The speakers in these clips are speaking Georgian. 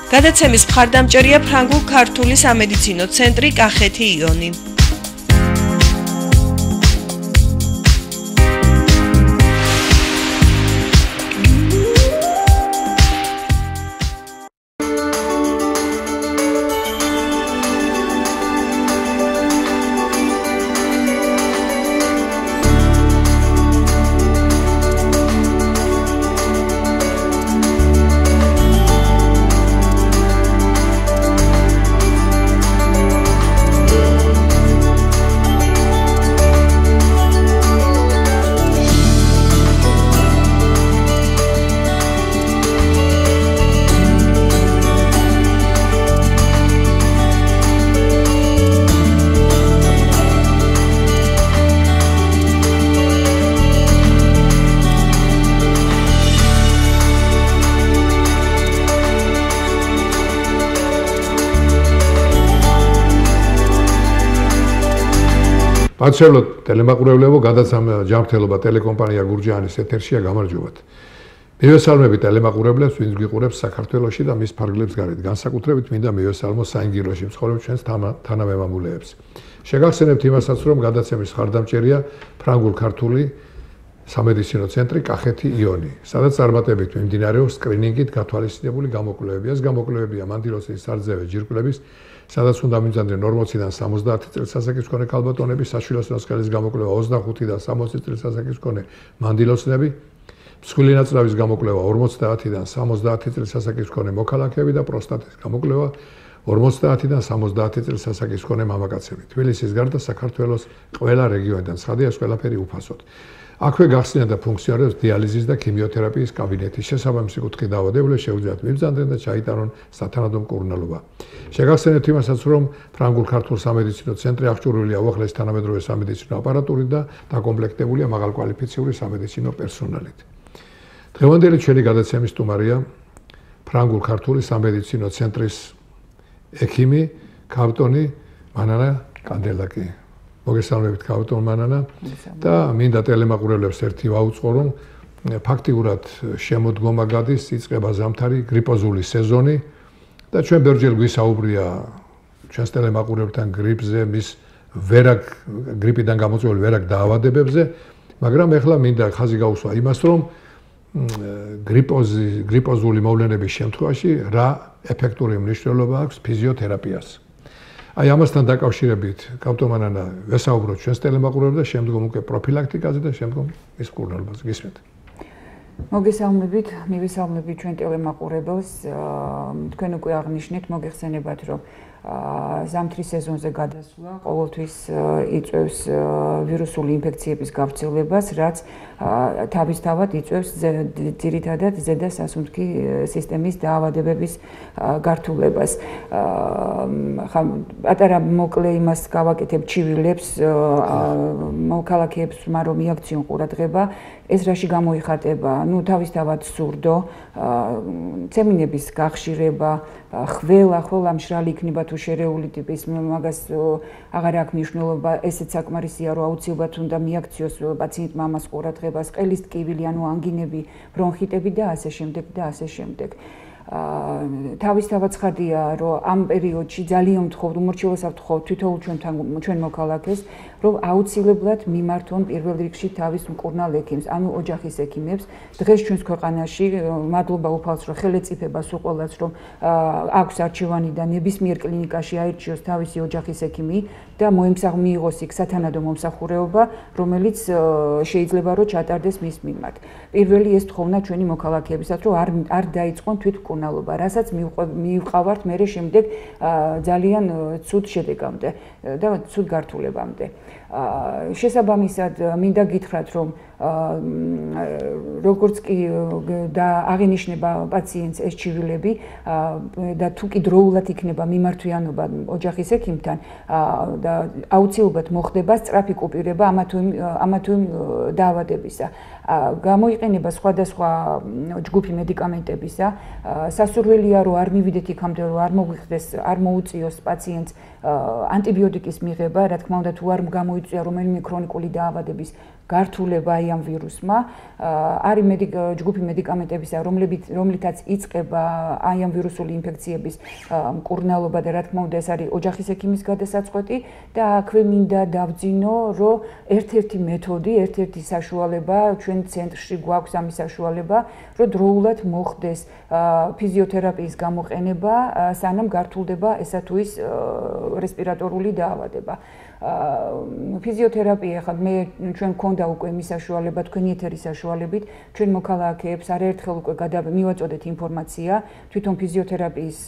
გადაცემის მხარდამჭერია ფრანგულ-ქართული სამედიცინო ცენტრი კახეთი იონი. Პატრიოტ ტელემაყურებლებო, ჯანმრთელობა ტელეკომპანია გურჯაანის ეთერშია, გამარჯობათ. მივესალმები ტელემაყურებლებს, ვინც გიყურებს საქართველოში და მის ფარგლებს გარეთ. განსაკუთრებით მინდა მივესალმო საინგილოში მცხოვრებ ჩვენს თანამემამულეებს. შეგახსენებთ იმასაც, რომ გადაცემის მხარდამჭერია ფრანგულ-ქართული სამედიცინო ცენტრი კახეთი იონი, სადაც წარმატებით მიმდინარეობს სკრინინგით გათვალისწინებული გამოკვლევები. ეს გამოკვლევებია მანდილოსის სარძევე ჯირკვლების, სადაც უნდა მიმზადდნენ 40-დან 70 წელს ასაკის მქონე ქალბატონები, საშვილოსნო სკელის გამოკვლევა 25-დან 60 წელს ასაკის მქონე მანდილოსნები, მსხვილი ნაწლავის გამოკვლევა 50-დან 70 წელს ასაკის მქონე მოქალაქეები და პროსტატის გამოკვლევა 50-დან 70 წელს ასაკის მქონე მამაკაცები. თბილისის გარდა საქართველოს ყველა რეგიონიდან ცხადია, ყველაფერი უფასოდ. აქვე გახსნიან და ფუნქციონირებს დიალიზის და ქიმიოთერაპიის კაბინეტი. შესაბამისი კუთხით დაავადებული შეუძლიათ მიმზადდნენ და ჩაიტარონ სათანადო მკურნალობა. შეგახსენებთ იმასაც, რომ ფრანგულ-ქართულ სამედიცინო ცენტრი აღჭურვილია უახლესი თანამედროვე სამედიცინო აპარატურით და დაკომპლექტებულია მაღალკვალიფიციური სამედიცინო პერსონალით. დღევანდელი ჩვენი გადაცემის სტუმარია ფრანგულ-ქართული სამედიცინო ცენტრის ექიმი ქავტონი მანანა კანდელაკი. მოგესალმებით ქავტონ მანანა და მინდა ტელემაყურებლებს ერთი ვაუწყო, რომ ფაქტიურად შემოდგომა გადის, იწყება ზამთარი, გრიპოზული სეზონი და ჩვენ ბევრჯერ გვისაუბრია ჩვენს ტელემაყურებელთან გრიპზე, მის გრიპიდან გამოწვეული ვერაგ დაავადებებზე, მაგრამ ეხლა მინდა ხაზი გაუსვა იმას, რომ გრიპოზული მოვლენების შემთხვევაში რა ეფექტური მნიშვნელობა აქვს ფიზიოთერაპიას. აი ამასთან დაკავშირებით ქავტონ მანანა ვესაუბროთ ჩვენს ტელემაყურებელს და შემდგომ უკვე პროფილაქტიკაზე და შემდგომ ის მკურნალობაზე. გისმენთ. მოგესალმებით, მივესალმებით ჩვენ ტელემაყურებელს. თქვენ უკვე აღნიშნეთ, მოგეხსენებათ, რომ ზამთრის სეზონზე გადასვლა ყოველთვის იწვევს ვირუსული ინფექციების გავრცელებას, რაც თავისთავად იწვევს ძირითადად ზედა სასუნთქი სისტემის დაავადებების გართულებას. პატარა მოკლე იმას გავაკეთებ ჩივილებს, მოქალაქეებს რომ მიაქციონ ყურადღება, ეს რაში გამოიხატება? თავისთავად სურდო, ცემინების გახშირება, ხველა მშრალი იქნება თუ შერეული ტიპის, მაგას აღარ აქვს მნიშვნელობა, ესეც საკმარისია, რომ აუცილებლად უნდა მიაქციოს პაციენტმა ამას ყურადღებას, ყელის ტკივილი, ანგინები, ბრონხიტები და ასე შემდეგ. თავისთავად ცხადია, რომ ამ პერიოდში ძალიან ვთხოვთ, უმორჩილესად ვთხოვთ თითოეულ ჩვენ მოქალაქეს, რომ აუცილებლად მიმართონ პირველ რიგში თავის მკურნალ ექიმს, ანუ ოჯახის ექიმებს. დღეს ჩვენს ქვეყანაში მადლობა უფალს, რომ ხელეწიფებას უყოლას, რომ აქვს არჩევანი და ნებისმიერ კლინიკაში აირჩიოს თავისი ოჯახის ექიმი და მიიღოს იქ სათანადო მომსახურება, რომელიც შეიძლება რომ ჩატარდეს მის მიმართ. პირველი ეს თხოვნა ჩვენი მოქალაქეებისაც, რომ არ დაიწყონ თვითმკურნალობა, რასაც მივყავართ მერე შემდეგ ძალიან ცუდ შედეგამდე და ცუდ გართულებამდე. შესაბამისად მინდა გითხრათ, რომ როგორც კი და აღინიშნება პაციენტს ეს ჩივილები და თუ კი დროულად იქნება მიმართვიანობა ოჯახის ექიმთან და აუცილებლად მოხდება სწრაფი კუპირება ამა თუ იმ დაავადებისა. გამოიყენება სხვადასხვა ჯგუფი მედიკამენტებისა. სასურველია, რომ არ მივიდეთ იქამდე, რომ არ მოგვიხდეს, არ მოუწიოს პაციენტს ანტიბიოტიკის მიღება, რა თქმა უნდა, თუ არ გამოიწვია რომელიმე ქრონიკული დაავადების გართულება აი ამ ვირუსმა. არის ჯგუფი მედიკამენტებისა, რომლითაც იწყება აი ამ ვირუსული ინფექციების მკურნალობა და რა თქმა უნდა ეს არის ოჯახის ექიმის გადასაწყვეტი და აქვე მინდა დავძინო, რომ ერთ-ერთი მეთოდი, ერთ-ერთი საშუალება ჩვენ ცენტრში გვაქვს ამის საშუალება, რომ დროულად მოხდეს ფიზიოთერაპიის გამოყენება, სანამ გართულდება ესა თუ ის რესპირატორული დაავადება. ფიზიოთერაპია ხა ჩვენ მქონდა უკვე იმის საშუალება, თქვენი ეთერის საშუალებით, ჩვენ მოქალაქეებს არაერთხელ უკვე მივაწოდეთ ინფორმაცია თვითონ ფიზიოთერაპიის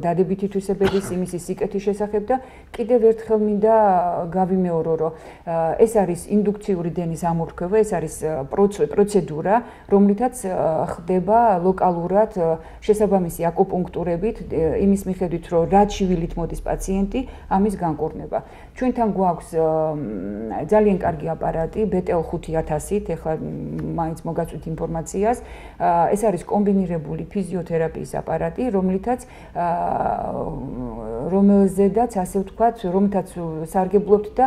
დადებითი თვისებების იმისი სიკეთის შესახებ და კიდევ ერთხელ მინდა გავიმეორო, რომ ეს არის ინდუქციური დენის ამორთქვა, ეს არის პროცედურა, რომლითაც ხდება ლოკალურად შესაბამისი აკუპუნქტურებით იმის მიხედვით, რომ რა ჩივილით მოდის პაციენტი, ამის განკურნება. ჩვენთან გვაქვს ძალიან კარგი აპარატი BTL-5000-ით, ეხლა მაინც მოგაწვით ინფორმაციას. ეს არის კომბინირებული ფიზიოთერაპიის აპარატი, რომელზედაც ასე ვთქვათ, რომელთაც სარგებლობთ და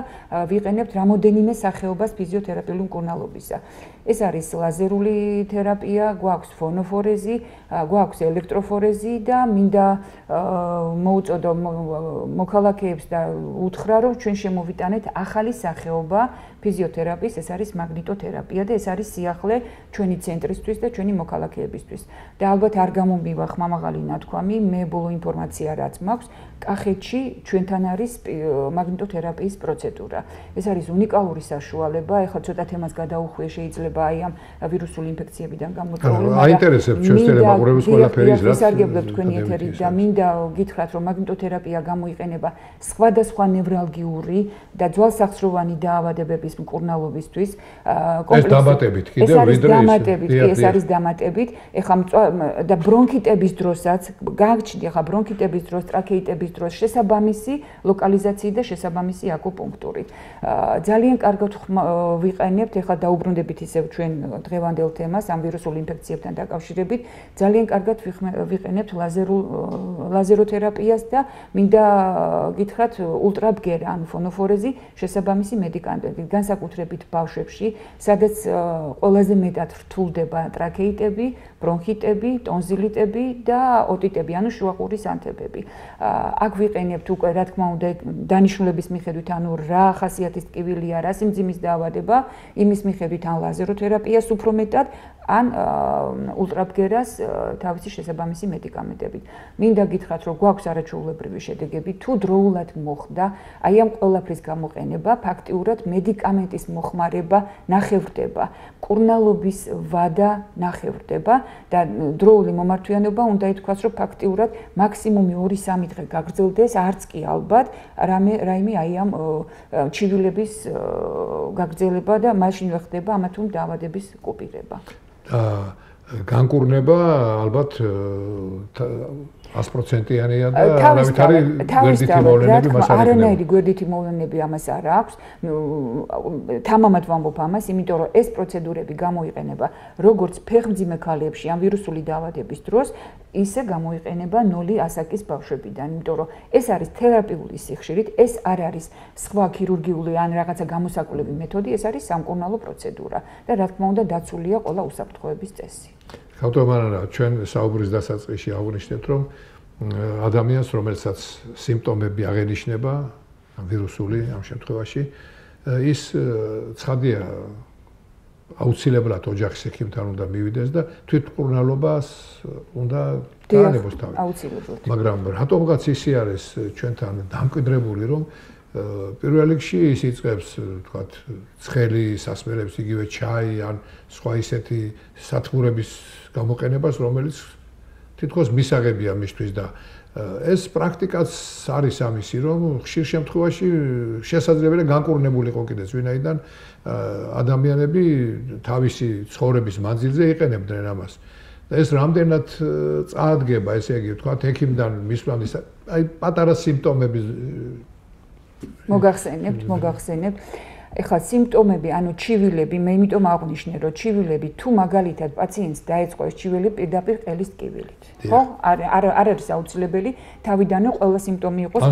ვიყენებთ რამოდენიმე სახეობას ფიზიოთერაპიული მკურნალობისა. ეს არის ლაზერული თერაპია, გვაქვს ფონოფორეზი, გვაქვს ელექტროფორეზი და მინდა მოუწოდო მოქალაქეებს და უთხრა, რომ ჩვენ შემოვიტანეთ ახალი სახეობა ფიზიოთერაპიის, ეს არის მაგნიტოთერაპია და ეს არის სიახლე ჩვენი ცენტრისთვის და ჩვენი მოქალაქეებისთვის. და ალბათ არ გამომივა ხმამაღალი ნათქვამი, მე ბოლო ინფორმაცია რაც მაქვს, კახეთში ჩვენთან არის მაგნიტოთერაპიის პროცედურა. ეს არის უნიკალური საშუალება, ეხლა ცოტა თემას გადაუხვიე შეიძლება აი ამ ვირუსული ინფექციებიდან გამოწვეული. აინტერესებს ჩვენს ტელემაყურებელს ყველაფერი რაც ვისარგებლებ თქვენი ეთერით და მინდა გითხრათ, რომ მაგნიტოთერაპია გამოიყენება სხვადასხვა ნევრალგიური და ძვალსახსროვანი დაავადებების მკურნალობისთვის. ეს დამატებით კიდევ ეს არის დამატებით. ეხლა და ბრონქიტების დროსაც გაგჩნდი, ეხლა ბრონქიტების დროს, ტრაქეიტების დროს შესაბამისი ლოკალიზაციით და შესაბამისი აკუპუნქტურით. ძალიან კარგად ვიყენებთ, ეხლა დაუბრუნდებით ისევ ჩვენ დღევანდელ თემას ამ ვირუსულ ინფექციებთან დაკავშირებით, ძალიან კარგად ვიყენებთ ლაზეროთერაპიას და მინდა გითხრათ ულტრაბგერა, ანუ ფონოფორეზი შესაბამისი მედიკამენტები, განსაკუთრებით ბავშვებში, სადაც ყველაზე მეტად რთულდება ტრაქეიტები, ბრონქიტები, ტონზილიტები და ოტიტები, ანუ შუაყურის ანთებები. აქ ვიყენებთ უკვე, რა თქმა უნდა, დანიშნულების მიხედვით, ანუ რა ხასიათის ტკივილია, რა სიმძიმის დაავადება, იმის მიხედვით ან ლაზეროთერაპიას უფრო მეტად, ან ულტრაბგერას თავისი შესაბამისი მედიკამენტებით. მინდა გითხრათ, რომ გვაქვს არაჩვეულებრივი შედეგები, თუ დროულად მოხდა აი ამ ყველაფრის გამოყენება, ფაქტიურად მედიკამენტის მოხმარება ნახევრდება, მკურნალობის ვადა ნახევრდება და დროული მომართვიანობა უნდა ითქვას, რომ ფაქტიურად მაქსიმუმი 2-3 დღე გაგრძელდეს, არც კი ალბათ რაიმე აი ამ ჩივილების გაგრძელება და მაშინვე ხდება ამა თუ დაავადების კუპირება. განკურნება ალბათ 100%-იანია და არავითარი გვერდითი მოვლენები მას არ აქვს. არანაირი გვერდითი მოვლენები ამას არ აქვს. თამამად ვამბობ ამას, იმიტომ რომ ეს პროცედურები გამოიყენება როგორც ფეხმძიმე ქალებში ამ ვირუსული დაავადების დროს, ისე გამოიყენება 0 ასაკის ბავშვებიდან, იმიტომ რომ ეს არის თერაპიული სიხშირით, ეს არ არის სხვა ქირურგიული ან რაღაცა გამოსაკვლევი მეთოდი, ეს არის სამკურნალო პროცედურა და რა თქმა უნდა დაცულია ყველა უსაფრთხოების წესი. ხავთომანანა, ჩვენ საუბრის დასაწყისში აღვნიშნეთ, რომ ადამიანს, რომელსაც სიმპტომები აღენიშნება, ვირუსული ამ შემთხვევაში, ის ცხადია აუცილებლად ოჯახის ექიმთან უნდა მივიდეს და თვითმკურნალობას უნდა დაანებოს თავი. აუცილებლად. მაგრამ რატომღაც ისე არის ჩვენთან დამკვიდრებული, რომ პირველ რიგში ის იწყებს, თქვათ, ცხელი სასმელებს, იგივე ჩაი ან სხვა ისეთი სათბურების გამოყენებას, რომელიც თითქოს მისაღებია მისთვის და ეს პრაქტიკაც არის ამისი, რომ ხშირ შემთხვევაში შესაძლებელია განკურნებულიყო კიდეც ვინაიდან ადამიანები თავისი ცხოვრების მანძილზე იყენებდნენ ამას. და ეს რამდენად წაადგება, ესე იგი, თქვათ, ექიმთან მისვლანის, აი პატარა სიმპტომები მოგახსენებთ. ეხლა სიმპტომები, ანუ ჩივილები, მე იმიტომ აღვნიშნე, რომ ჩივილები თუ მაგალითად პაციენტს დაეწყო ეს ჩივილი პირდაპირ ყელის ტკივილით. ხო? არ არის აუცილებელი თავიდანვე ყველა სიმპტომი იყოს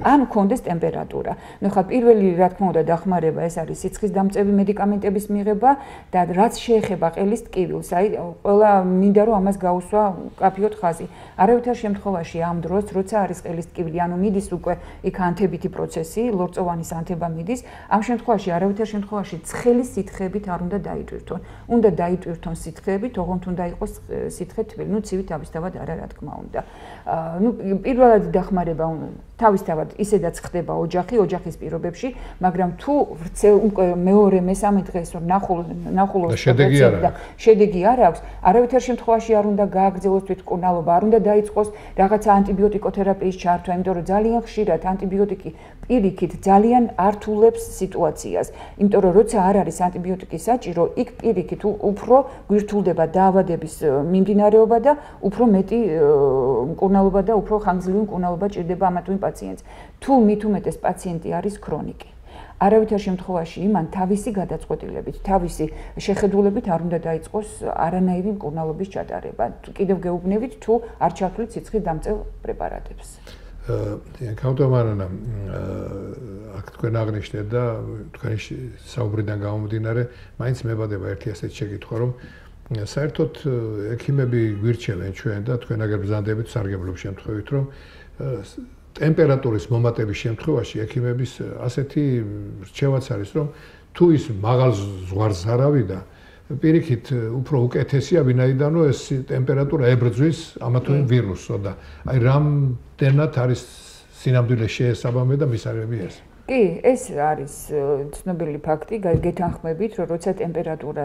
ან ქონდეს ტემპერატურა. ნუ ხა პირველი რა თქმა უნდა დახმარება ეს არის სიცხის დამწევი მედიკამენტების მიღება და რაც შეეხება ყელის ტკივილს, აი ყველა მინდა რომ ამას გაუსვა კაფიოთ ხაზი. არავითარ შემთხვევაში ამ დროს როცა არის ყელის ტკივილი, ანუ მიდის უკვე იქ ანთებითი პროცესი, ლორწოვანის ანთება მიდის, ამ შემთხვევაში არავითარ შემთხვევაში ცხელის სითხეებით არ უნდა დაიტვირთონ. უნდა დაიტვირთონ სითხეებით, ოღონდ უნდა იყოს სითხე თბილი, ნუ ცივი თავისთავად არა რა თქმა უნდა. ნუ პირველად დახმარება თავისთავად ისედაც ხდება ოჯახის პირობებში, მაგრამ თუ უკვე მეორე, მესამე დღეს ნახულობს და შედეგი არ აქვს, არავითარ შემთხვევაში არ უნდა გააგრძელოს თვითმკურნალობა, არ უნდა დაიწყოს რაღაცა ანტიბიოტიკოთერაპიის ჩართვა, იმიტომ რომ ძალიან ხშირად ანტიბიოტიკი პირიქით ძალიან ართულებს სიტუაციას, იმიტომ რომ როცა არ არის ანტიბიოტიკის საჭირო, იქ პირიქით უფრო გვირთულდება დაავადების მიმდინარეობა და უფრო მეტი მკურნალობა და უფრო ხანგრძლივი მკურნალობა ჭირდება ამა თუ იმ პაციენტს. თუ მით უმეტეს პაციენტი არის ქრონიკი. არავითარ შემთხვევაში იმან თავისი გადაწყვეტილებით, თავისი შეხედულებით არ უნდა დაიწყოს არანაირი მკურნალობის ჩატარება. კიდევ გეუბნებით თუ არ ჩართვლით სიცხის დამწევ პრეპარატებს. კავტომარანა აქ თქვენ აღნიშნეთ და თქვენი საუბრიდან გამომდინარე, მაინც მებადება ერთი ასეთი შეკითხვა, რომ საერთოდ ექიმები გვირჩევენ ჩვენ და თქვენ აგერ ბრძანდებით სარგებლობის შემთხვევით, რომ ტემპერატურის მომატების შემთხვევაში ექიმების ასეთი რჩევაც არის, რომ თუ ის მაღალ ზღვარს არავიდა, პირიქით უფრო უკეთესია, ვინაიდანო ეს ტემპერატურა ებრძვის ამა თუ იმ ვირუსს და აი რამდენად არის სინამდვილე შეესაბამება და მისაღები ეს. კი, ეს არის ცნობილი ფაქტი, გეთანხმებით, რომ როცა ტემპერატურა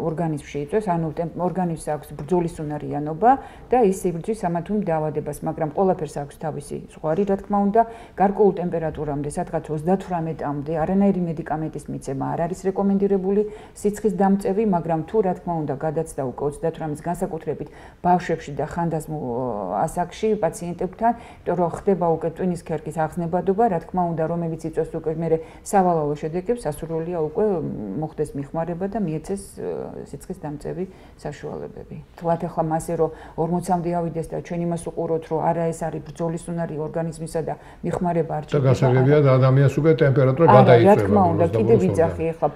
ორგანიზმში იწვევს, ანუ ორგანიზმს აქვს ბრძოლის უნარიანობა და ის იბრძვის ამა თუ იმ დაავადებას, მაგრამ ყველაფერს აქვს თავისი ზღვარი, რა თქმა უნდა, გარკვეულ ტემპერატურამდე, სადღაც 38-მდე არანაირი მედიკამენტის მიცემა არ არის რეკომენდირებული სიცხის დამწევი, მაგრამ თუ რა თქმა უნდა გადაცდა უკვე 38-ის განსაკუთრებით ბავშვებში და ხანდაზმულ ასაკში პაციენტებთან, იმიტომ რომ ხდება უკვე ტვინის ქერქის აღზნებადობა, რა თქმა უნდა, რომელიც იწვევს უკვე მე სავალალო შედეგებს, ასურველია უკვე მოხდეს მიხმარება და მიეცეს სიცხის დამწევი საშუალებები. თლათ ახლა მასე რომ 40-მდე ავიდეს და ჩვენ იმას უყუროთ, რომ არა ეს არის ბრძოლის უნარი ორგანიზმისა და მიხმარება არ ჭირდება. და გასაგებია და ადამიანს უკვე ტემპერატურა გადაიწევა. რა თქმა უნდა, კიდევ ვიძახი ახლა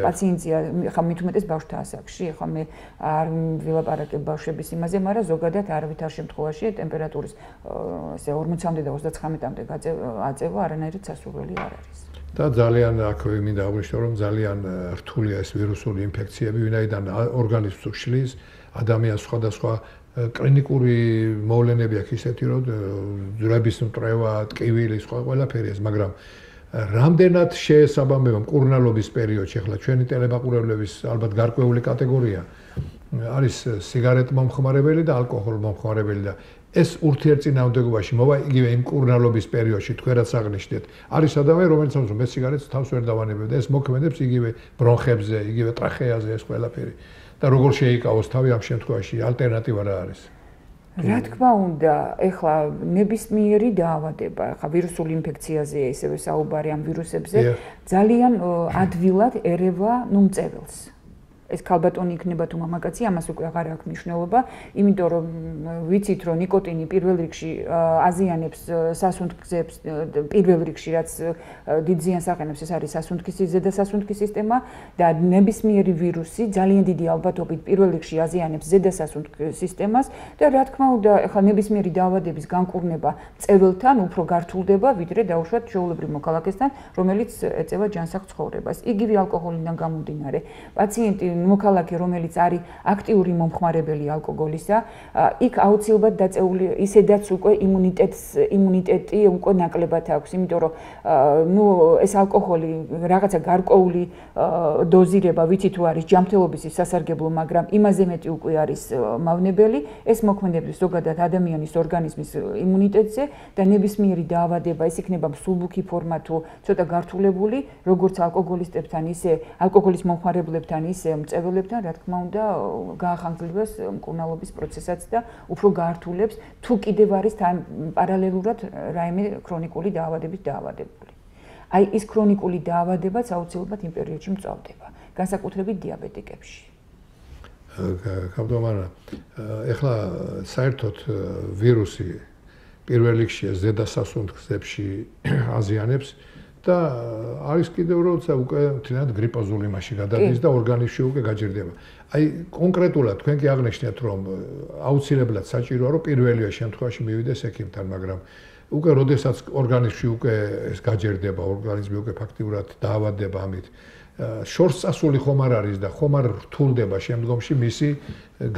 პაციენტია, ახლა მით უმეტეს ბავშვთა ასაკში, ახლა მე არ ვილაპარაკებ ბავშვების იმაზე, მაგრამ ზოგადად არავითარ შემთხვევაში ტემპერატურის ესე 40-მდე და 39-მდე აწევა არანაირი სასურველი არ არის. და ძალიან აქვე მინდა აღვნიშნო, რომ ძალიან რთულია ეს ვირუსული ინფექციები, ვინაიდან ორგანიზმს უშლის, ადამიანს სხვადასხვა კლინიკური მოვლენები აქვს ისეთი, რომ ძვლების მტრევა, ტკივილი, სხვა ყველაფერი ეს, მაგრამ რამდენად შეესაბამება მკურნალობის პერიოდში, ახლა ჩვენი ტელემაყურებლების ალბათ გარკვეული კატეგორია არის სიგარეტ მომხმარებელი და ალკოჰოლ მომხმარებელი და ეს ურთიერთწინააღმდეგობაში მოვა იგივე იმ მკურნალობის პერიოდში თქვენაც აღნიშნეთ. არის ადამიანი, რომელიც ამბობს, მე სიგარეტს თავს ვერ დავანებებ და ეს მოქმედებს იგივე ბრონხებზე, იგივე ტრახეაზე ეს ყველაფერი. და როგორ შეიკავოს თავი ამ შემთხვევაში, ალტერნატივა რა არის? რა თქმა უნდა, ეხლა ნებისმიერი დაავადება, ეხლა ვირუსული ინფექციაზე ისევე საუბარი ამ ვირუსებზე, ძალიან ადვილად ერევა მწებელს. ეს ქალბატონი იქნება თუ მამაკაცი, ამას უკვე აღარ აქვს მნიშვნელობა, იმიტომ რომ ვიცით, რომ ნიკოტინი პირველ რიგში აზიანებს სასუნთქებს, პირველ რიგში რაც დიდ ზიანს აყენებს, ეს არის სასუნთქის ზედა სასუნთქის სისტემა და ნებისმიერი ვირუსი ძალიან დიდი ალბათობით პირველ რიგში აზიანებს ზედა სასუნთქის სისტემას და რა თქმა უნდა, ახლა ნებისმიერი დაავადების განკურნება მწებელთან უფრო გართულდება, ვიდრე დაუშვათ ჩვეულებრივ მოქალაქესთან, რომელიც ეწევა ჯანსაღ ცხოვრებას. იგივე ალკოჰოლიდან გამომდინარე, პაციენტი მოქალაქე, რომელიც არის აქტიური მომხმარებელი ალკოგოლისა, იქ აუცილებლად დაწეული ისედაც უკვე იმუნიტეტი უკვე ნაკლებად აქვს, იმიტომ რომ ეს ალკოჰოლი რაღაცა გარკვეული დოზირება, ვიცი თუ არის ჯანმრთელობის სასარგებლო, მაგრამ იმაზე მეტი უკვე არის მავნებელი, ეს მოქმედებს ზოგადად ადამიანის ორგანიზმის იმუნიტეტზე და ნებისმიერი დაავადება, ეს იქნება მსუბუქი ფორმა თუ ცოტა გართულებული, როგორც ალკოგოლისტებთან, ისე ალკოგოლის მომხმარებლებთან, ისე მწებელებთან, რა თქმა უნდა, გაახანგრძლივებს მკურნალობის პროცესაც და უფრო გაართულებს, თუ კიდევ არის თან პარალელურად რაიმე ქრონიკული დაავადებით დაავადებული. აი ის ქრონიკული დაავადებაც აუცილებლად იმ პერიოდში მწვავდება, განსაკუთრებით დიაბეტიკებში. კაბდომანა, ეხლა საერთოდ ვირუსი პირველ რიგში ზედა სასუნთქებში აზიანებს და არის კიდევ როცა უკვე მთლიანად გრიპოზული მასში გადადის და ორგანიზმში უკვე გაჯერდება. აი კონკრეტულად თქვენ კი აღნიშნეთ რომ აუცილებლად საჭიროა რომ პირველივე შემთხვევაში მივიდეს ექიმთან, მაგრამ უკვე როდესაც ორგანიზმში უკვე ეს გაჯერდება, ორგანიზმი უკვე ფაქტიურად დაავადდება ამით. შორს წასული ხომ არ არის და ხომ არ რთულდება შემდგომში მისი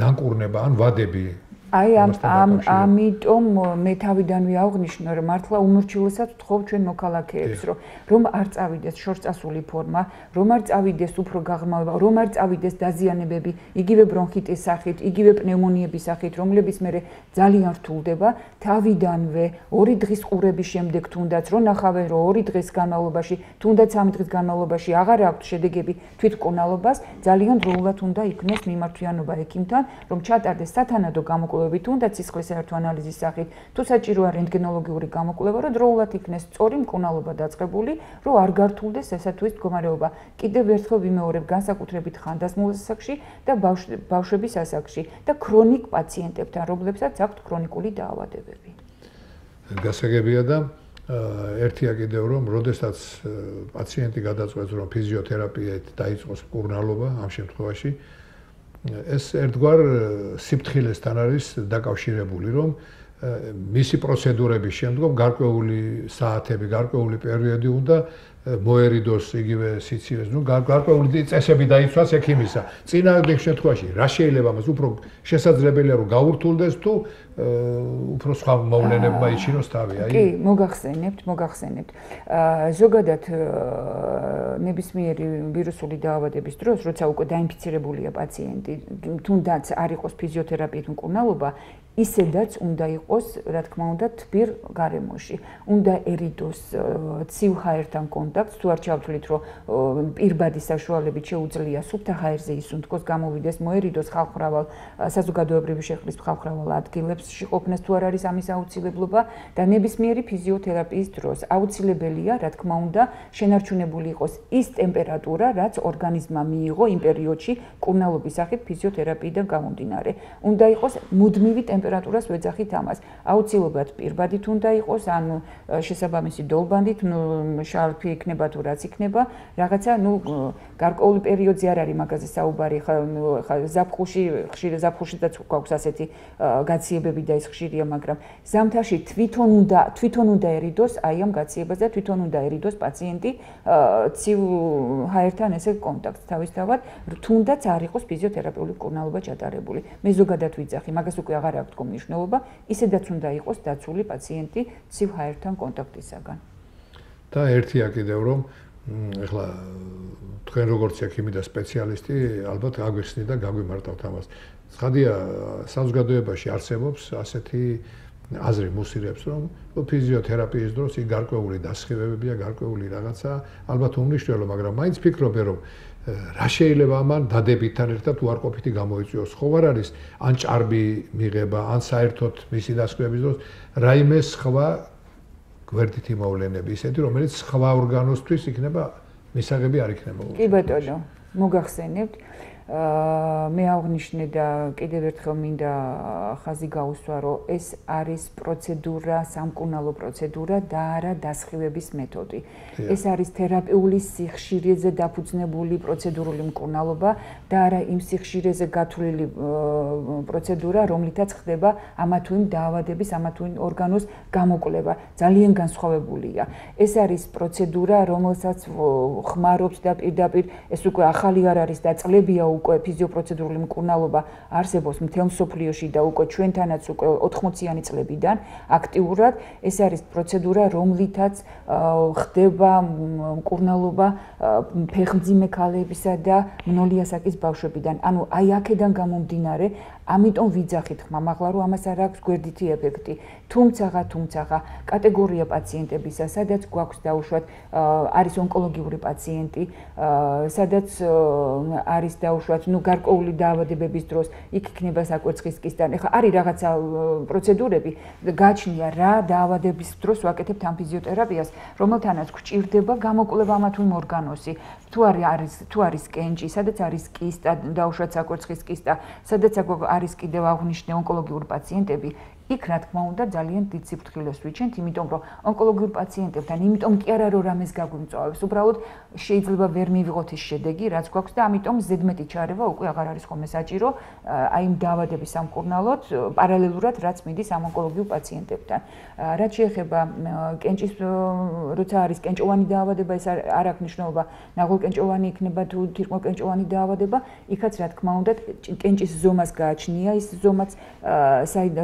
განკურნება ან ვადები. აი ამიტომ მე თავიდანვე აღვნიშნე რომ მართლა უმორჩილესად ვთხოვ ჩვენ მოქალაქეებს რომ არ წავიდეს შორსწასული ფორმა, რომ არ წავიდეს უფრო გაღრმავება, რომ არ წავიდეს დაზიანებები, იგივე ბრონხიტის სახით, იგივე პნევმონიების სახით, რომლებიც მე ძალიან რთულდება, თავიდანვე 2 დღის ყურების შემდეგ თუნდაც რომ ნახავენ რომ 2 დღის განმავლობაში, თუნდაც 3 დღის განმავლობაში აღარ აქვს შედეგები თვითმკურნალობას, ძალიან დროულად უნდა იქნეს მიმართვიანობა ექიმთან, რომ ჩატარდეს სათანადო გამოკვლევა თუნდაც სისხლის საერთო ანალიზის სახით, თუ საჭიროა რენტგენოლოგიური გამოკვლევა, რომ დროულად იქნეს სწორი მკურნალობა დაწყებული, რომ არ გართულდეს ესა თუ ის მდგომარეობა. კიდევ ერთხელ ვიმეორებ, განსაკუთრებით ხანდაზმულ ასაკში და ბავშვების ასაკში და ქრონიკ პაციენტებთან, რომლებსაც აქვთ ქრონიკული დაავადებები. გასაგებია და ერთია კიდევ რომ როდესაც პაციენტი გადაწყვეტს რომ ფიზიოთერაპიით დაიწყოს მკურნალობა ამ შემთხვევაში ეს ერთგვარ სიფთხილესთან არის დაკავშირებული, რომ მისი პროცედურების შემდგომ გარკვეული საათები, გარკვეული პერიოდი უნდა მოერიდოს იგივე სიცივეს, ნუ გარკვეული წესები დაიცვას ექიმისა. წინააღმდეგ შემთხვევაში რა შეიძლება მას უფრო შესაძლებელია რომ გაურთულდეს თუ უფრო სხვა მოვლენებმა იჩინოს თავი, აი. კი, მოგახსენებთ. ზოგადად ნებისმიერი ვირუსული დაავადების დროს, როცა უკვე დაინფიცირებულია პაციენტი, თუნდაც არ იყოს ფიზიოთერაპიით მკურნალობა, ისედაც უნდა იყოს, რა თქმა უნდა, თბილ გარემოში. უნდა ერიდოს ცივ ჰაერთან კონტაქტს, თუ არ ჩავთვლით, რომ პირბადის საშუალებით შეუძლია სუფთა ჰაერზე ისუნთქოს, გამოვიდეს, მოერიდოს ხალხმრავალ საზოგადოებრივი შეხლის ხალხმრავალ ადგილებში ყოფნას თუ არ არის ამის აუცილებლობა და ნებისმიერი ფიზიოთერაპიის დროს აუცილებელია, რა თქმა უნდა, შენარჩუნებული იყოს ის ტემპერატურა, რაც ორგანიზმმა მიიღო იმ პერიოდში მკურნალობის სახით ფიზიოთერაპიიდან გამომდინარე. უნდა იყოს მუდმივი ტემპერატურას ვეძახით ამას. აუცილებლად პირბადით უნდა იყოს, ან შესაბამისი დოლბანდით, შალფი იქნება თუ რაც იქნება, რაღაცა, გარკვეული პერიოდზე არ არის მაგაზე საუბარი, ზაფხულში, ხშირი ზაფხულშიც გვაქვს ასეთი გაციებები და ის ხშირია, მაგრამ ზამთარში თვითონ უნდა ერიდოს აი ამ გაციებას და თვითონ უნდა ერიდოს პაციენტი ცივ ჰაერთან ესე კონტაქტს თავისთავად, თუნდაც არ იყოს ფიზიოთერაპიული მკურნალობა ჩატარებული. მე ზოგადად ვიძახი, მაგას უკვე აღარ აქვს მნიშვნელობა, ისედაც უნდა იყოს დაცული პაციენტი ცივ ჰაერთან კონტაქტისაგან. და ერთია კიდევ რომ ეხლა თქვენ როგორც ექიმი და სპეციალისტი ალბათ გაგვიხსნით და გაგვიმარტავთ ამას. ცხადია, საზოგადოებაში არსებობს ასეთი აზრი მუსირებს, რომ ფიზიოთერაპიის დროს იქ გარკვეული დასხივებებია, გარკვეული რაღაცა, ალბათ უმნიშვნელო, მაგრამ მაინც ფიქრობენ, რომ რა შეიძლება ამან დადებითთან ერთად უარყოფითი გამოიწვიოს. ხო არ არის ან ჭარბი მიღება, ან საერთოდ მისი დასხივების დროს რაიმე სხვა გვერდითი მოვლენები, ისეთი, რომელიც სხვა ორგანოსთვის იქნება მისაღები არ იქნება. კი ბატონო, მოგახსენებთ. მე აღვნიშნე და კიდევ ერთხელ მინდა ხაზი გაუსვა, რომ ეს არის პროცედურა, სამკურნალო პროცედურა და არა დასხივების მეთოდი. ეს არის თერაპიული სიხშირეზე დაფუძნებული პროცედურული მკურნალობა და არა იმ სიხშირეზე გათვლილი პროცედურა, რომლითაც ხდება ამა თუ იმ დაავადების, ამა თუ იმ ორგანოს გამოკვლევა. ძალიან განსხვავებულია. ეს არის პროცედურა, რომელსაც ხმარობს და პირდაპირ ეს უკვე ახალი არ არის და წლებია უკვე ფიზიოპროცედურული მკურნალობა არსებობს მთელ მსოფლიოში და უკვე ჩვენთანაც უკვე 80-იანი წლებიდან აქტიურად. ეს არის პროცედურა, რომლითაც ხდება მკურნალობა ფეხმძიმე ქალებისა და მნოლი ასაკის ბავშვებიდან. ანუ აი აქედან გამომდინარე, ამიტომ ვიძახით ხმამაღლა, რომ ამას არ აქვს გვერდითი ეფექტი. თუმცა კატეგორია პაციენტებისა, სადაც გვაქვს დაუშვათ არის ონკოლოგიური პაციენტი, სადაც არის დაუშვათ ბავშვად, გარკვეული დაავადებების დროს იქ იქნება საკვერცხის კისტანი. ეხლა არის რაღაცა პროცედურები, გაჩნია რა დაავადების დროს ვაკეთებთ ამ ფიზიოთერაპიას, რომელთანაც გვჭირდება გამოკვლევა ამა თუ იმ ორგანოსი. თუ არის კენჭი, სადაც არის კისტა, დაუშვათ საკვერცხის კისტა, სადაც არის კიდევ აღნიშნე ონკოლოგიური პაციენტები, იქ რა თქმა უნდა ძალიან დიდ სიფრთხილეს ვიჩენთ, იმიტომ რომ ონკოლოგიურ პაციენტებთან, იმიტომ კი არა რომ რამეს გაგვიმწვავებს, უბრალოდ შეიძლება ვერ მივიღოთ ის შედეგი, რაც გვაქვს და ამიტომ ზედმეტი ჩარევა უკვე აღარ არის ხოლმე საჭირო აი იმ დაავადების სამკურნალოდ პარალელურად რაც მიდის ამ ონკოლოგიურ პაციენტებთან. რაც შეეხება კენჭის როცა არის კენჭოვანი დაავადება, ეს არ აქვს მნიშვნელობა, ნაღველკენჭოვანი იქნება თუ თირკმელკენჭოვანი დაავადება, იქაც რა თქმა უნდა კენჭის ზომას გააჩნია, ის ზომაც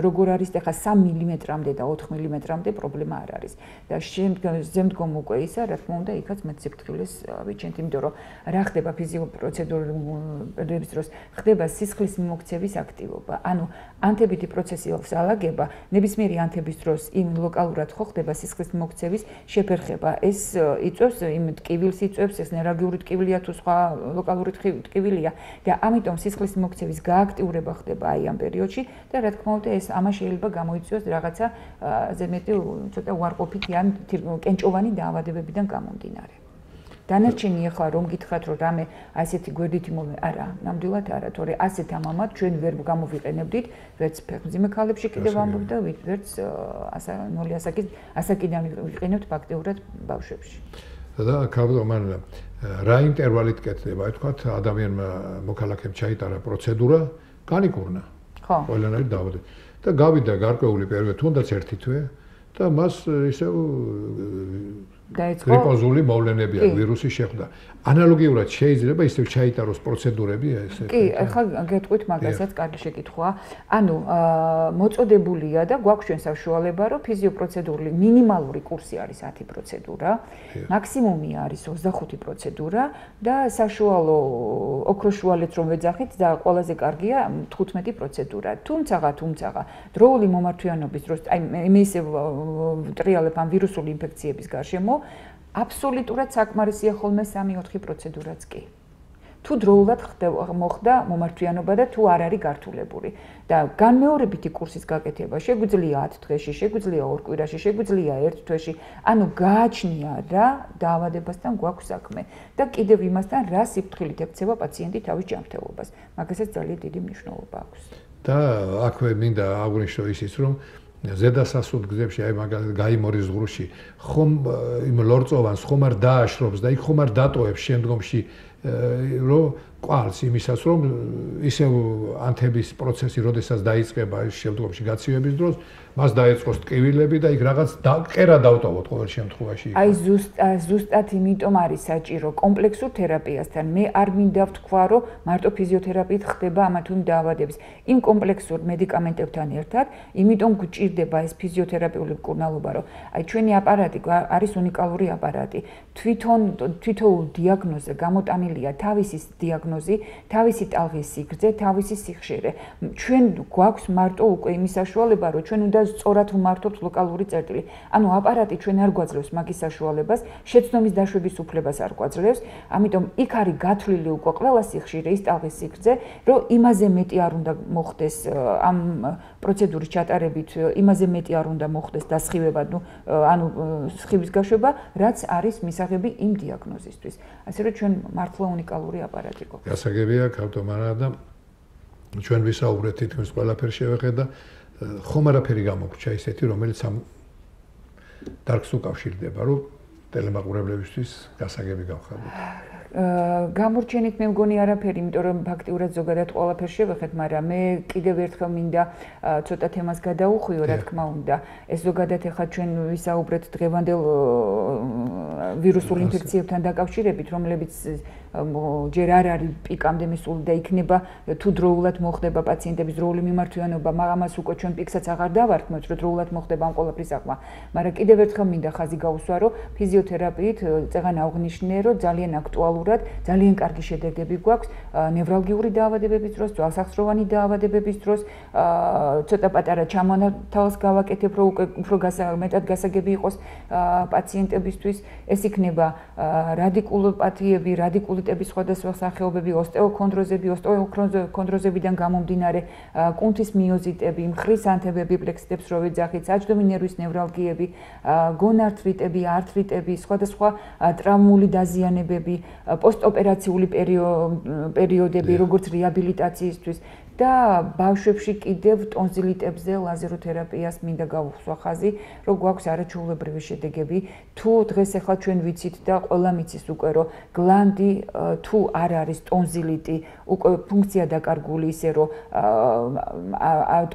როგორ არის და ხა 3 მმ-მდე და 4 მმ-მდე პრობლემა არ არის. და შემდგომ უკვე ისა, რა თქმა უნდა, იქაც მეტ სიფრთხილეს ვიჩენთ, იმიტომ რომ რა ხდება ფიზიოპროცედურების დროს, ხდება სისხლის მიმოქცევის აქტივობა. ანუ ანთებითი პროცესის ალაგება, ნებისმიერი ანთების დროს იმ ლოკალურად ხო ხდება სისხლის მიმოქცევის შეფერხება. ეს იწვევს იმ ტკივილს იწვევს, ეს ნევრალგიური ტკივილია თუ სხვა ლოკალური ტკივილია და ამიტომ სისხლის მიმოქცევის გააქტიურება ხდება აი ამ პერიოდში და რა თქმა უნდა ეს ამას შეიძლება გამოიწვიოს რაღაცა ზედმეტი ცოტა უარყოფითი ან კენჭოვანი დაავადებებიდან გამომდინარე. დანარჩენი ახლა რომ გითხრათ რომ რამე ასეთი გვერდითი არა, ნამდვილად არა, თორე ასეთ ამამად ჩვენ ვერ გამოვიყენებდით, ვერც ფეხმძიმე ქალებში კიდევ ამბობ და ვერც ასაკიდან ვიყენებთ ფაქტიურად ბავშვებში. და ქალბატონო რა ინტერვალით კეთდება, თქვათ ადამიანმა მოქალაქემ ჩაიტარა პროცედურა, განიკურნა. ხო. ყველანაირ დაავადება. და გავიდა გარკვეული პერიოდი, თუნდაც ერთი თვე და მას ისევ გრიპოზული მოვლენები აქვს, ვირუსი შეხვდა. ანალოგიურად შეიძლება ისევ ჩაიტაროს პროცედურები ესე? კი, ახლა გეტყვით მაგასაც, კარგი შეკითხვაა. ანუ მოწოდებულია და გვაქვს ჩვენ საშუალება, რომ ფიზიოპროცედურული მინიმალური კურსი არის 10 პროცედურა, მაქსიმუმი არის 25 პროცედურა და საშუალო ოქროს შუალედს რომ ვეძახით და ყველაზე კარგია 15 პროცედურა. თუმცა დროული მომართვიანობის დროს, აი მე ისე ტრიალებ ამ ვირუსული ინფექციების გარშემო აბსოლუტურად საკმარისია ხოლმე 3-4 პროცედურაც კი. თუ დროულად მოხდა მომართვიანობა და თუ არ არის გართულებული. და განმეორებითი კურსის გაკეთება შეგვიძლია 10 დღეში, შეგვიძლია 2 კვირაში, შეგვიძლია 1 თვეში. ანუ გააჩნია რა დაავადებასთან გვაქვს საქმე და კიდევ იმასთან რა სიფრთხილით ექცევა პაციენტი თავის ჯანმრთელობას. მაგასაც ძალიან დიდი მნიშვნელობა აქვს. და აქვე მინდა აღვნიშნო ისიც რომ ზედასასუნ გზებში აი მაგალითად გაიმორის ზღურში ხომ იმ ლორწოვანს ხომ არ დააშრობს და იქ ხომ არ დატოვებს შემდგომში რომ ყალს იმისას რომ ისევ ანთების პროცესი როდესაც დაიწყება შემდგომში გაცივების დროს მას დაეწყოს ტკივილები და იქ რაღაც ყერა დავტოვოთ ყოველ შემთხვევაში. აი ზუსტად იმიტომ არის საჭირო კომპლექსურ თერაპიასთან. მე არ მინდა ვთქვა, რომ მარტო ფიზიოთერაპიით ხდება ამა თუ იმ დაავადების. იმ კომპლექსურ მედიკამენტებთან ერთად, იმიტომ გვჭირდება ეს ფიზიოთერაპიული მკურნალობა, რომ აი ჩვენი აპარატი არის უნიკალური აპარატი. თვითოულ დიაგნოზზე გამოტანილია თავისი დიაგნოზი, თავისი ტალღის სიგრძე, თავისი სიხშირე. ჩვენ გვაქვს მარტო უკვე იმის საშუალება, რომ ჩვენ უნდა სწორად ვმართოთ ლოკალური წერტილი. ანუ აპარატი ჩვენ არ გვაძლევს მაგის საშუალებას, შეცდომის დაშვების უფლებას არ გვაძლევს, ამიტომ იქ არის გათვლილი უკვე ყველა სიხშირე, ის ტალღის სიგრძე, რომ იმაზე მეტი არ უნდა მოხდეს ამ პროცედურის ჩატარებით, იმაზე მეტი არ უნდა მოხდეს დასხივება, ანუ სხივის გაშვება, რაც არის მისაღები იმ დიაგნოზისთვის. ასე რომ ჩვენ მართლა უნიკალური აპარატი გვაქვს. გასაგებია, ქავტომარა და ჩვენ ვისაუბრეთ თითქმის ყველაფერს შევეხედა. ხომ არაფერი გამოგვჭა ისეთი, რომელიც ამ დარგს უკავშირდება, რომ ტელემაყურებლებისთვის გასაგები გავხადოთ. გამორჩენით მე მგონი არაფერი, იმიტომ რომ ფაქტიურად ზოგადად ყველაფერს შევეხეთ, მაგრამ მე კიდევ ერთხელ მინდა ცოტა თემას გადაუხვიო, რა თქმა უნდა. ეს ზოგადად ახლა ჩვენ ვისაუბრეთ დღევანდელ ვირუსულ ინფექციებთან დაკავშირებით, რომლებიც ჯერ არ არის პიკამდე მისული და იქნება თუ დროულად მოხდება პაციენტების დროული მიმართვიანობა, ამას უკვე ჩვენ პიკსაც აღარ დავარქმევთ, რომ დროულად მოხდება ამ ყველაფრის აღმა. მაგრამ კიდევ ერთხელ მინდა ხაზი გაუსვა, რომ ფიზიოთერაპიით წეგან აღნიშნე, რომ ძალიან აქტუალურად, ძალიან კარგი შედეგები გვაქვს ნევრალგიური დაავადებების დროს, ძვალსახსროვანი დაავადებების დროს, ცოტა პატარა ჩამონათვალს გავაკეთებ, რომ უფრო მეტად გასაგები იყოს პაციენტებისთვის. ეს იქნება რადიკულოპათიები, რადიკული ონკოლიტების სხვადასხვა სახეობები, ოსტეოქონდროზები, ოსტეოქონდროზებიდან გამომდინარე კუნთის მიოზიტები, მხრის ანთებები, პლექსიტებს რო ვეძახით, საჯდომი ნერვის ნევრალგიები, გონართრიტები, ართრიტები, სხვადასხვა ტრავმული დაზიანებები, პოსტოპერაციული პერიოდები, როგორც რეაბილიტაციისთვის და ბავშვებში კიდევ ტონზილიტებზე ლაზეროთერაპიას მინდა გავუსვა ხაზი, რომ გვაქვს არაჩვეულებრივი შედეგები. თუ დღეს ახლა ჩვენ ვიცით და ყველა მიცის უკვე, რომ გლანდი თუ არ არის ტონზილიტი, უკვე ფუნქცია დაკარგული ისე, რომ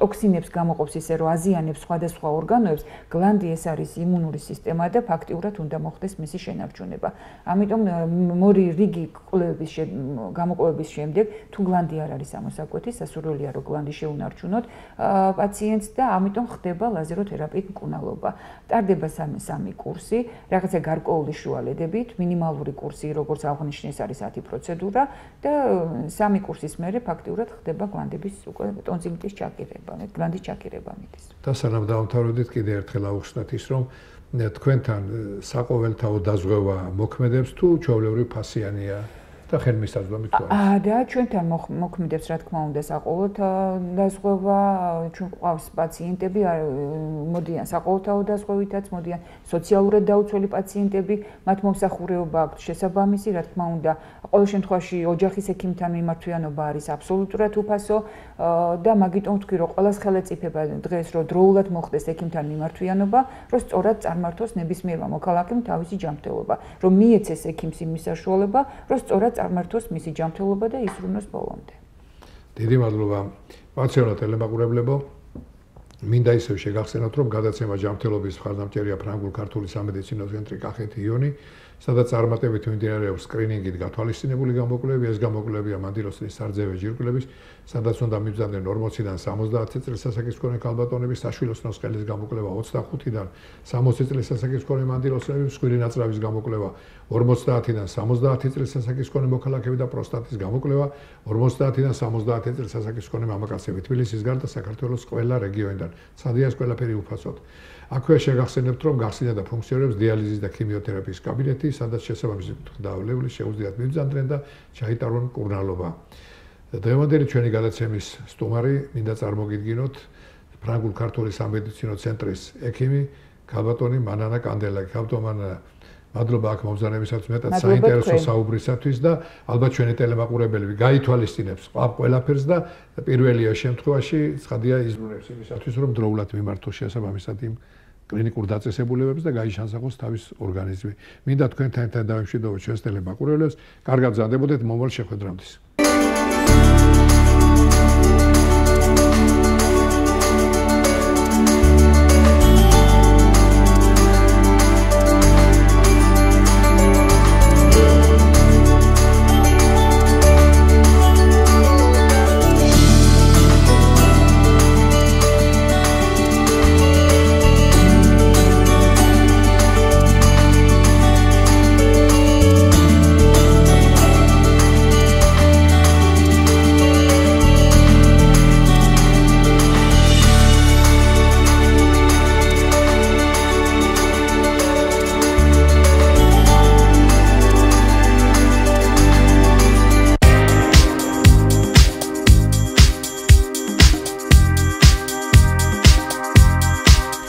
ტოქსინებს გამოყოფს ისე, რომ აზიანებს სხვადასხვა ორგანოებს, გლანდი ეს არის იმუნური სისტემა და ფაქტიურად უნდა მოხდეს მისი შენარჩუნება. ამიტომ მორი რიგი გამოკვლევების შემდეგ, თუ გლანდი არ არის ამოსაკვეთი, სასურველია რომ გლანდი შეუნარჩუნოთ პაციენტს და ამიტომ ხდება ლაზეროთერაპიით მკურნალობა. ტარდება სამი კურსი, რაღაცა გარკვეული შუალედებით, მინიმალური კურსი, როგორც აღნიშნეს, არის 10 პროცედურა და სამი კურსის მერე ფაქტიურად ხდება გლანდების უკვე ტონზილიტის ჩაკირება, გლანდის ჩაკირება მიდის. და სანამ დავამთავრებდით, კიდევ ერთხელ ავუხსნათ ის, რომ თქვენთან საყოველთაო დაზღვევა მოქმედებს თუ ჩვეულებრივ ფასიანია? და ხელმისაწვდომი თუ არის. და ჩვენთან მოქმედებს, რა თქმა უნდა, საყოველთაო დაზღვევა, ჩვენ ყავს პაციენტები, მოდიან საყოველთაო დაზღვევითაც, მოდიან სოციალურად დაუცველი პაციენტები, მათ მომსახურება აქვთ შესაბამისი, რა თქმა უნდა, ყოველ შემთხვევაში ოჯახის ექიმთან მიმართვიანობა არის აბსოლუტურად უფასო და მაგიტომ ვთქვი, რომ ყველას ხელეწიფება დღეს, რომ დროულად მოხდეს ექიმთან მიმართვიანობა, რომ სწორად წარმართოს ნებისმიერმა მოქალაქემ თავისი ჯანმრთელობა, რომ მიეცეს ექიმს იმის საშუალება, რომ სწორად წარმართოს მისი ჯანმრთელობა და ისრუნოს ბოლომდე. დიდი მადლობა. პაციენტო ტელემაყურებლებო, მინდა ისევ შეგახსენოთ, რომ გადაცემა ჯანმრთელობის მხარდამჭერია ფრანგულ-ქართული სამედიცინო ცენტრი კახეთი იონი, სადაც წარმატებით მიმდინარეობს სკრინინგით გათვალისწინებული გამოკვლევები, ეს გამოკვლევებია მანდილოსნის სარძევე ჯირკვლების, სადაც უნდა მიბრძანდნენ 40-დან 70 წლის ასაკის მქონე ქალბატონები, საშვილოსნოს ხელის გამოკვლევა 25-დან 60 წლის ასაკის მქონე მანდილოსნების, მსხვილი ნაწლავის გამოკვლევა 50-დან 70 წლის ასაკის მქონე მოქალაქეები და პროსტატის გამოკვლევა 50-დან 70 წლის ასაკის მქონე მამაკაცები თბილისის გარდა საქართველოს ყველა რეგიონიდან. სადიას ყველაფერი უფასოდ. აქვე შეგახსენებთ, რომ გახსნიდა და ფუნქციონირებს დიალიზის და ქიმიოთერაპიის კაბინეტი, სადაც შესაბამისი მკურნალობები შეუძლიათ მიბრძანდნენ და ჩაიტარონ მკურნალობა. დღევანდელი ჩვენი გადაცემის სტუმარი მინდა წარმოგიდგინოთ ფრანგულ-ქართული სამედიცინო ცენტრის ექიმი ქალბატონი მანანა კანდელაკი. ქალბატონ მანანა, მადლობა აქ მომზადებისათვის, მეტად საინტერესო საუბრისათვის და ალბათ ჩვენი ტელემაყურებელი გაითვალისწინებს ყველაფერს და პირველია შემთხვევაში ცხადია იზრუნებს იმისათვის, რომ დროულად მიმართოს შესაბამისად იმ კლინიკურ დაწესებულებებს და გაიშანსაღოს თავის ორგანიზმი. მინდა თქვენთან ერთად დავიმშვიდობოთ ჩვენს ტელემაყურებლებს. კარგად მზადდებოდეთ მომავალ შეხვედრამდე.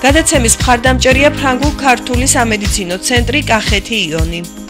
გადაცემის მხარდამჭერია ფრანგულ-ქართული სამედიცინო ცენტრი კახეთი იონი.